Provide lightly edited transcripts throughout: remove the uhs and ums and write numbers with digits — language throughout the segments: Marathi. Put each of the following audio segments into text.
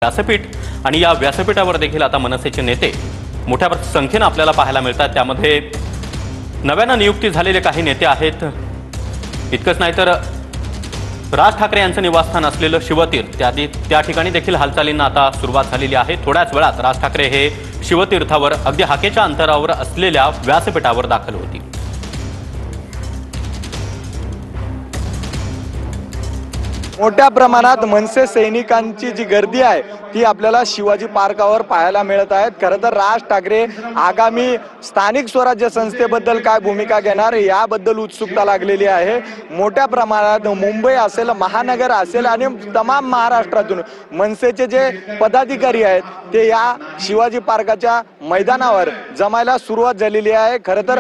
व्यासपीठ आणि या व्यासपीठावर देखील आता मनसेचे नेते मोठ्या संख्येने आपल्याला पाहायला मिळतात। त्यामध्ये नव्याने नियुक्ती झालेले काही नेते आहेत। इतकंच नाही तर राज ठाकरे यांचं निवासस्थान असलेलं शिवतीर्थ त्या ठिकाणी देखील हालचालींना आता सुरुवात झालेली आहे। थोड्याच वेळात राज ठाकरे हे शिवतीर्थावर अगदी हाकेच्या अंतरावर असलेल्या व्यासपीठावर दाखल होतील। मोठ्या प्रमाणात मनसे सैनिकांची जी गर्दी आहे ती आपल्याला शिवाजी पार्कावर पाहायला मिळत आहे। खरं तर राज ठाकरे आगामी स्थानिक स्वराज्य संस्थेबद्दल काय भूमिका घेणार याबद्दल उत्सुकता लागलेली आहे। मोठ्या प्रमाणात मुंबई असेल, महानगर असेल आणि तमाम महाराष्ट्रातून मनसेचे जे पदाधिकारी आहेत ते या शिवाजी पार्काच्या मैदानावर जमायला सुरुवात झालेली आहे। खरं तर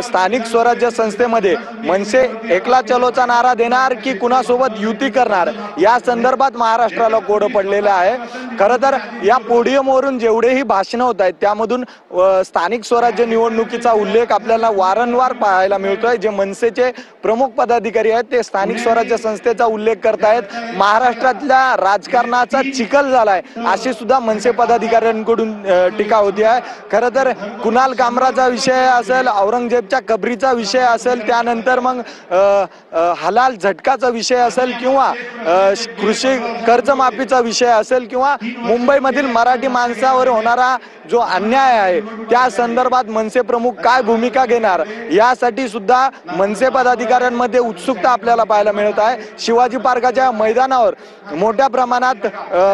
स्थानिक स्वराज्य संस्थेमध्ये मनसे एकला चलोचा नारा देणार की कुणासोबत युती करणार या संदर्भात महाराष्ट्राला कोड पडलेला आहे। खरं तर या पोडियमवरून जेवढेही भाषण होत आहेत त्यामधून स्थानिक स्वराज्य निवडणुकीचा उल्लेख आपल्याला वारंवार पाहायला मिळतोय। जे मनसेचे प्रमुख पदाधिकारी आहेत ते स्थानिक स्वराज्य संस्थेचा उल्लेख करतायत। महाराष्ट्रातल्या राजकारणाचा चिखल झालाय अशी सुद्धा मनसे पदाधिकाऱ्यांकडून टीका होती आहे। खरं तर कुणाल कामराचा विषय असेल, औरंगजेबच्या कबरीचा विषय असेल, त्यानंतर मग हलाल झटकाचा विषय असेल किंवा कृषी कर्जमाफीचा विषय असेल किंवा मुंबईमधील मराठी माणसावर होणारा जो अन्याय आहे त्या संदर्भात मनसे प्रमुख काय भूमिका घेणार यासाठी सुद्धा मनसे पदाधिकाऱ्यांमध्ये उत्सुकता आपल्याला पाहायला मिळत आहे। शिवाजी पार्काच्या मैदानावर मोठ्या प्रमाणात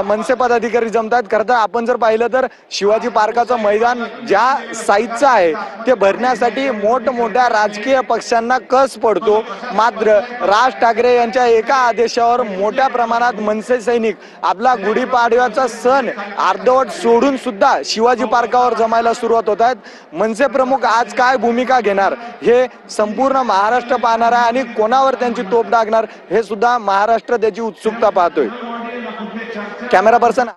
मनसे पदाधिकारी जमतात। खरं तर आपण जर पाहिलं तर शिवाजी पार्काचं मैदान ज्या साईजचं आहे ते भरण्यासाठी मोठमोठ्या राजकीय पक्षांना कस पडतो। मात्र राज ठाकरे यांच्या एका आदेशावर मोठ्या प्रमाणात मनसे सैनिक आपला गुढीपाडव्याचा सण अर्धवट सोडून सुद्धा शिवाजी पार्कावर जमायला सुरुवात होत आहेत। मनसे प्रमुख आज काय भूमिका घेणार हे संपूर्ण महाराष्ट्र पाहणार आहे आणि कोणावर त्यांची तोफ डागणार हे सुद्धा महाराष्ट्र त्याची उत्सुकता पाहतोय। Camera person